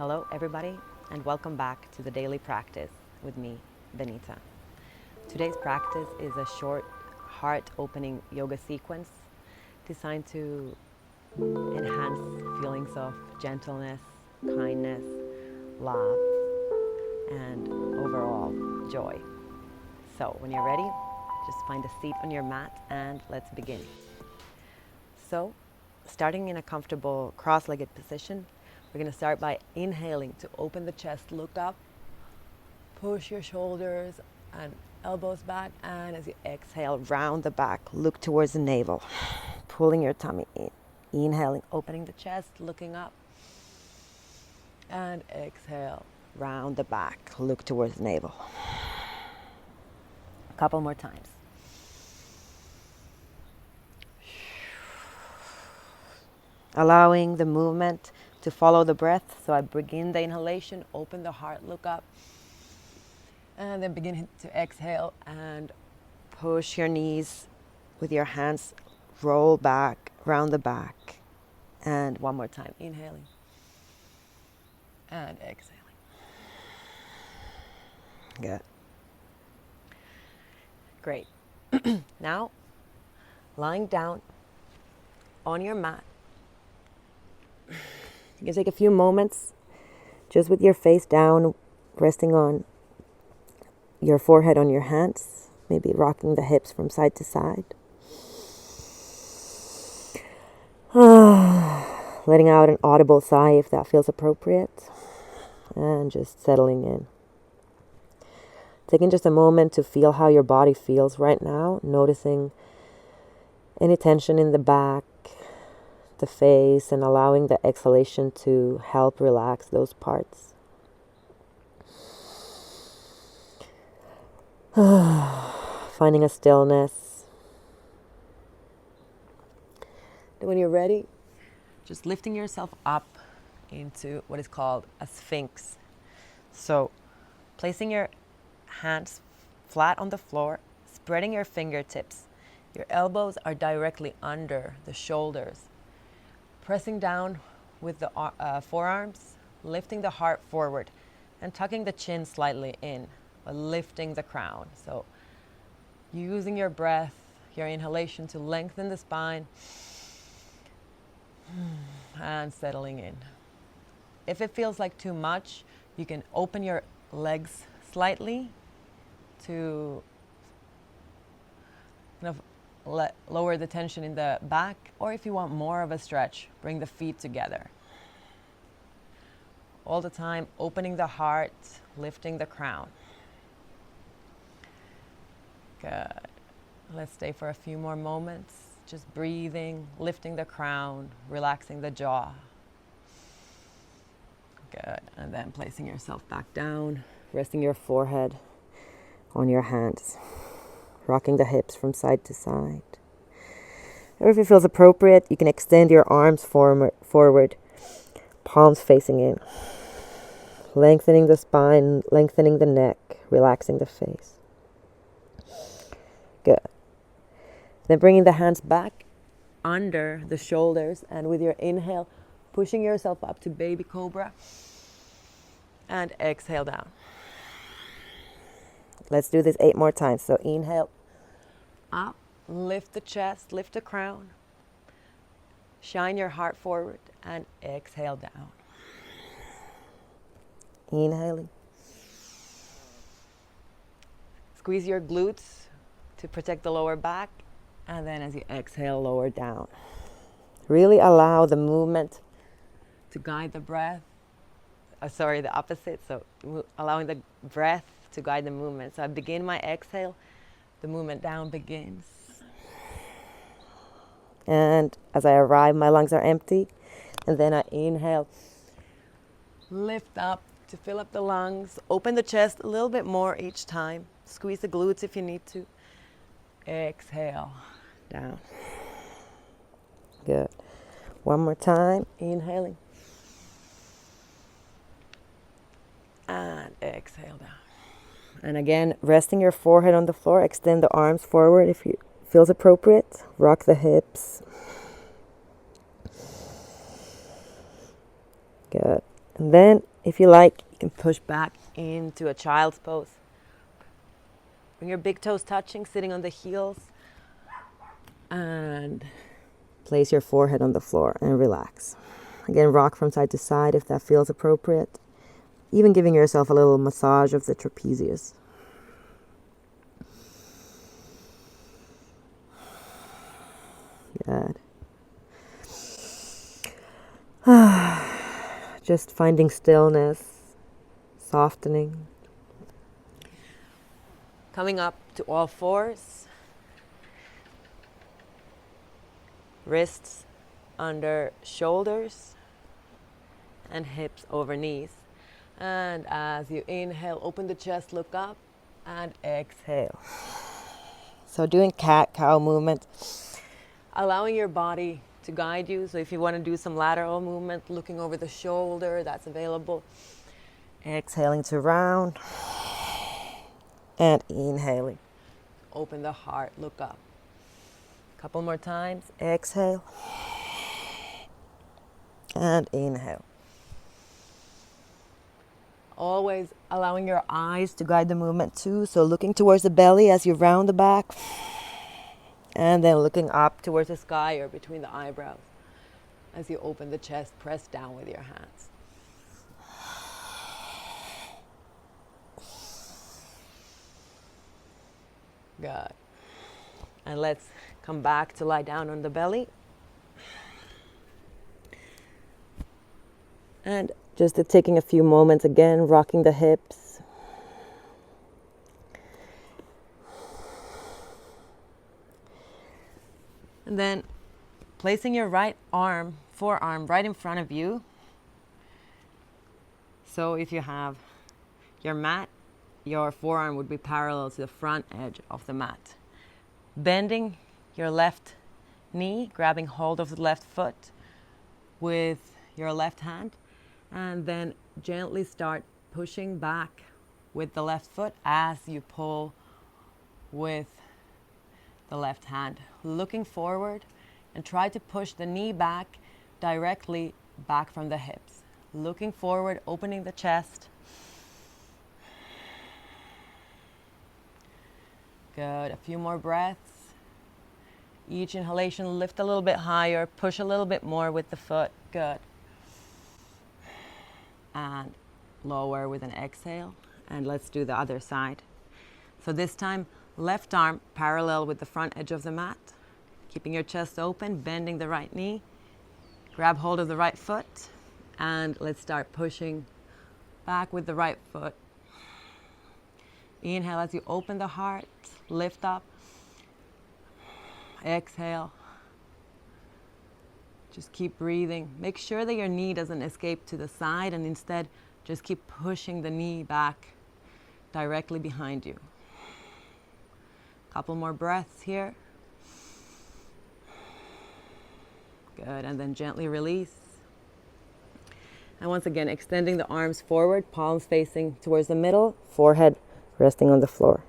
Hello everybody, and welcome back to the daily practice with me, Benita. Today's practice is a short heart-opening yoga sequence designed to enhance feelings of gentleness, kindness, love, and overall joy. So when you're ready, just find a seat on your mat and let's begin. So, starting in a comfortable cross-legged position, we're going to start by inhaling to open the chest, look up, push your shoulders and elbows back, and as you exhale, round the back, look towards the navel, pulling your tummy in. Inhaling, opening the chest, looking up, and exhale, round the back, look towards the navel. A couple more times. Allowing the movement to follow the breath. So I begin the inhalation, open the heart, look up, and then begin to exhale and push your knees with your hands, roll back, round the back. And one more time, inhaling and exhaling. Good. Great. Now, lying down on your mat, you can take a few moments just with your face down, resting on your forehead on your hands, maybe rocking the hips from side to side. Letting out an audible sigh if that feels appropriate, and just settling in. Taking just a moment to feel how your body feels right now, noticing any tension in the back, the face, and allowing the exhalation to help relax those parts. Finding a stillness. And when you're ready, just lifting yourself up into what is called a sphinx. So placing your hands flat on the floor, spreading your fingertips. Your elbows are directly under the shoulders. Pressing down with the forearms, lifting the heart forward and tucking the chin slightly in, but lifting the crown. So using your breath, your inhalation to lengthen the spine and settling in. If it feels like too much, you can open your legs slightly to kind of lower the tension in the back, or if you want more of a stretch, bring the feet together. All the time, opening the heart, lifting the crown. Good. Let's stay for a few more moments, just breathing, lifting the crown, relaxing the jaw. Good. And then placing yourself back down, resting your forehead on your hands. Rocking the hips from side to side. Or if it feels appropriate, you can extend your arms forward, palms facing in. Lengthening the spine, lengthening the neck, relaxing the face. Good. Then bringing the hands back under the shoulders, and with your inhale, pushing yourself up to baby cobra. And exhale down. Let's do this 8 more times. So inhale, up, lift the chest, lift the crown. Shine your heart forward and exhale down. Inhaling. Squeeze your glutes to protect the lower back. And then as you exhale, lower down. Really allow the movement to guide the breath. The opposite. So allowing the breath to guide the movement. So I begin my exhale, the movement down begins. And as I arrive, my lungs are empty. And then I inhale, lift up to fill up the lungs, open the chest a little bit more each time. Squeeze the glutes if you need to. Exhale, down. Good. One more time, inhaling. And exhale down. And again, resting your forehead on the floor, extend the arms forward if it feels appropriate. Rock the hips. Good. And then If you like, you can push back into a child's pose. Bring your big toes touching, sitting on the heels. And place your forehead on the floor and relax. Again, rock from side to side if that feels appropriate. Even giving yourself a little massage of the trapezius. Good. Just finding stillness, softening. Coming up to all fours. Wrists under shoulders and hips over knees. And as you inhale, open the chest, look up, and exhale. So doing cat-cow movement, allowing your body to guide you. So if you want to do some lateral movement, looking over the shoulder, that's available. Exhaling to round. And inhaling. Open the heart, look up. Couple more times. Exhale. And inhale. Always allowing your eyes to guide the movement too. So looking towards the belly as you round the back. And then looking up towards the sky or between the eyebrows. As you open the chest, press down with your hands. Good. And let's come back to lie down on the belly. And just taking a few moments again, rocking the hips. And then placing your right arm, forearm, right in front of you. So if you have your mat, your forearm would be parallel to the front edge of the mat. Bending your left knee, grabbing hold of the left foot with your left hand, and then gently start pushing back with the left foot as you pull with the left hand. Looking forward and try to push the knee back directly back from the hips. Looking forward, opening the chest. Good. A few more breaths. Each inhalation, lift a little bit higher, push a little bit more with the foot. Good. And lower with an exhale. And let's do the other side. So this time, left arm parallel with the front edge of the mat. Keeping your chest open, bending the right knee. Grab hold of the right foot. And let's start pushing back with the right foot. Inhale as you open the heart, lift up. Exhale. Just keep breathing. Make sure that your knee doesn't escape to the side and instead just keep pushing the knee back directly behind you. Couple more breaths here. Good, and then gently release. And once again, extending the arms forward, palms facing towards the middle, forehead resting on the floor.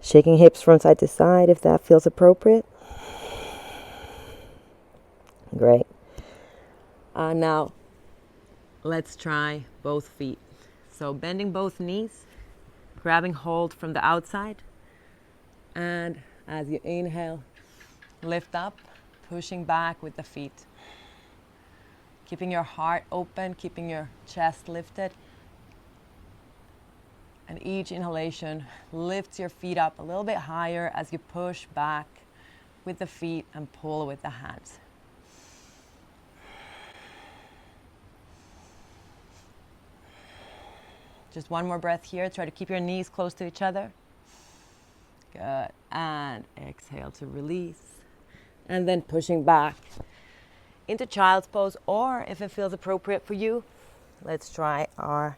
Shaking hips from side to side if that feels appropriate. Great. Now, let's try both feet. So bending both knees, grabbing hold from the outside. And as you inhale, lift up, pushing back with the feet. Keeping your heart open, keeping your chest lifted. And each inhalation lifts your feet up a little bit higher as you push back with the feet and pull with the hands. Just one more breath here. Try to keep your knees close to each other. Good. And exhale to release. And then pushing back into child's pose, or if it feels appropriate for you, let's try our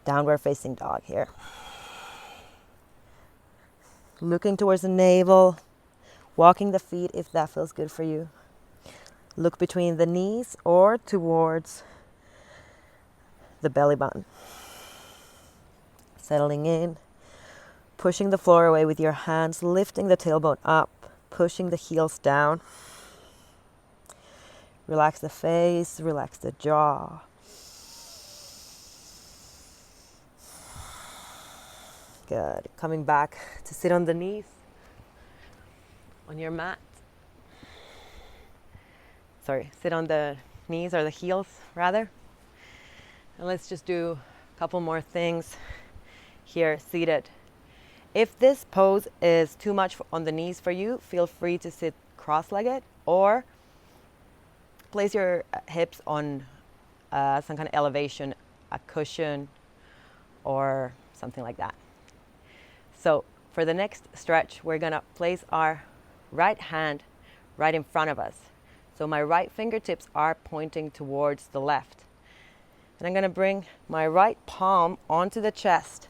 downward facing dog here. Looking towards the navel, walking the feet if that feels good for you. Look between the knees or towards the belly button. Settling in, pushing the floor away with your hands, lifting the tailbone up, pushing the heels down. Relax the face, relax the jaw. Good. Coming back to sit on the knees on your mat. Sorry, sit on the knees or the heels rather. And let's just do a couple more things here seated. If this pose is too much on the knees for you, feel free to sit cross-legged or place your hips on some kind of elevation, a cushion or something like that. So for the next stretch, we're gonna place our right hand right in front of us. So my right fingertips are pointing towards the left. And I'm gonna bring my right palm onto the chest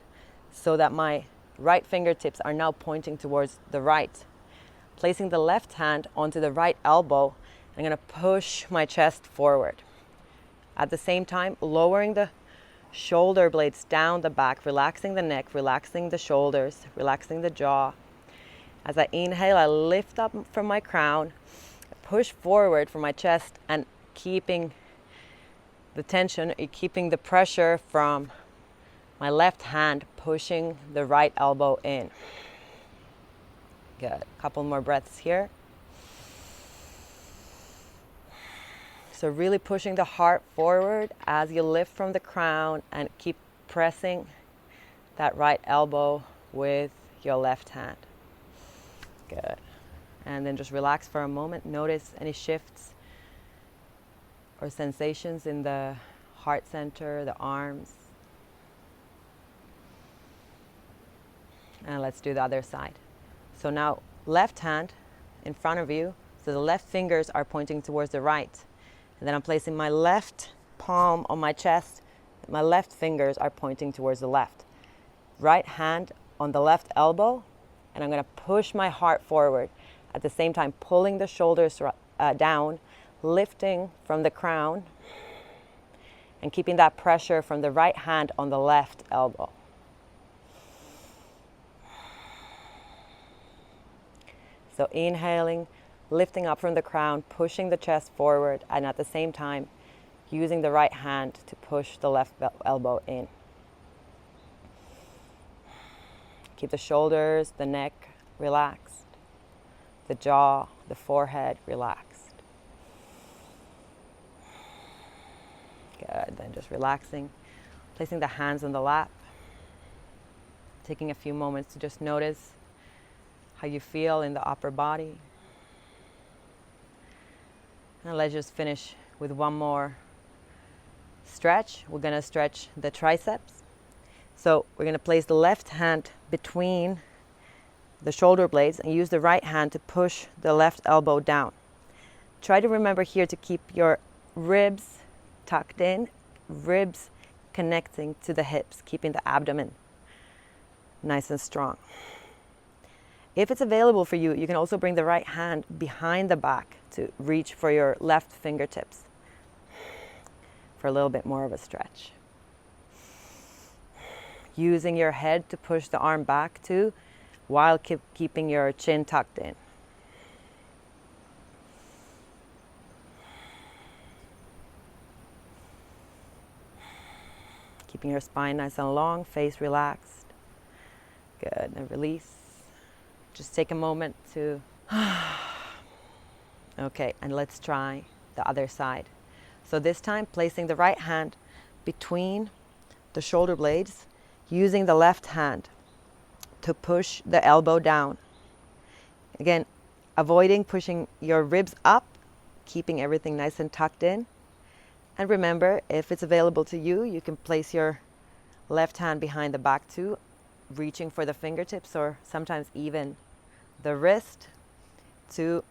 so that my right fingertips are now pointing towards the right. Placing the left hand onto the right elbow, I'm gonna push my chest forward. At the same time, lowering the shoulder blades down the back, relaxing the neck, relaxing the shoulders, relaxing the jaw. As I inhale, I lift up from my crown, push forward from my chest and keeping the tension, keeping the pressure from my left hand, pushing the right elbow in. Good. A couple more breaths here. So really pushing the heart forward as you lift from the crown and keep pressing that right elbow with your left hand. Good. And then just relax for a moment. Notice any shifts or sensations in the heart center, the arms. And let's do the other side. So now left hand in front of you. So the left fingers are pointing towards the right. And then I'm placing my left palm on my chest. My left fingers are pointing towards the left. Right hand on the left elbow. And I'm going to push my heart forward. At the same time, pulling the shoulders down, lifting from the crown, and keeping that pressure from the right hand on the left elbow. So inhaling, lifting up from the crown, pushing the chest forward, and at the same time, using the right hand to push the left elbow in. Keep the shoulders, the neck relaxed, the jaw, the forehead relaxed. Good, then just relaxing, placing the hands on the lap, taking a few moments to just notice how you feel in the upper body. And let's just finish with one more stretch. We're gonna stretch the triceps. So we're gonna place the left hand between the shoulder blades and use the right hand to push the left elbow down. Try to remember here to keep your ribs tucked in, ribs connecting to the hips, keeping the abdomen nice and strong. If it's available for you, you can also bring the right hand behind the back to reach for your left fingertips for a little bit more of a stretch. Using your head to push the arm back too, while keeping your chin tucked in. Keeping your spine nice and long, face relaxed. Good, and release. Just take a moment to, okay, and let's try the other side. So this time, placing the right hand between the shoulder blades, using the left hand to push the elbow down. Again, avoiding pushing your ribs up, keeping everything nice and tucked in. And remember, if it's available to you, you can place your left hand behind the back too, reaching for the fingertips or sometimes even the wrist to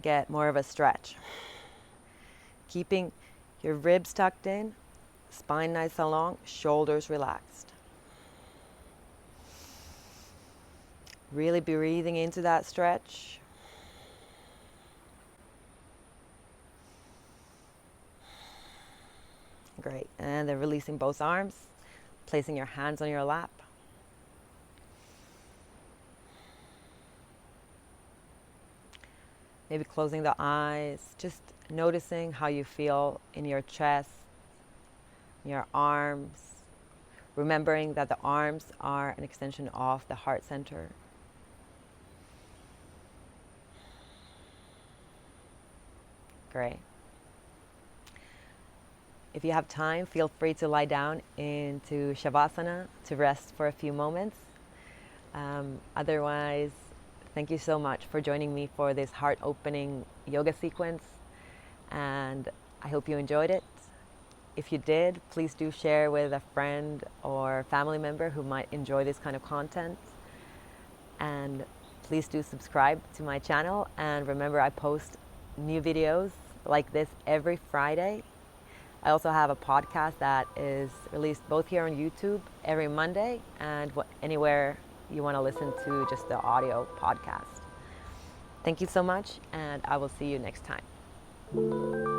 get more of a stretch. Keeping your ribs tucked in, spine nice and long, shoulders relaxed. Really breathing into that stretch. Great, and then releasing both arms, placing your hands on your lap. Maybe closing the eyes, just noticing how you feel in your chest, your arms, remembering that the arms are an extension of the heart center. Great. If you have time, feel free to lie down into Shavasana to rest for a few moments. Otherwise, thank you so much for joining me for this heart-opening yoga sequence, and I hope you enjoyed it. If you did, please do share with a friend or family member who might enjoy this kind of content. And please do subscribe to my channel. And remember, I post new videos like this every Friday. I also have a podcast that is released both here on YouTube every Monday and anywhere you want to listen to just the audio podcast. Thank you so much, and I will see you next time.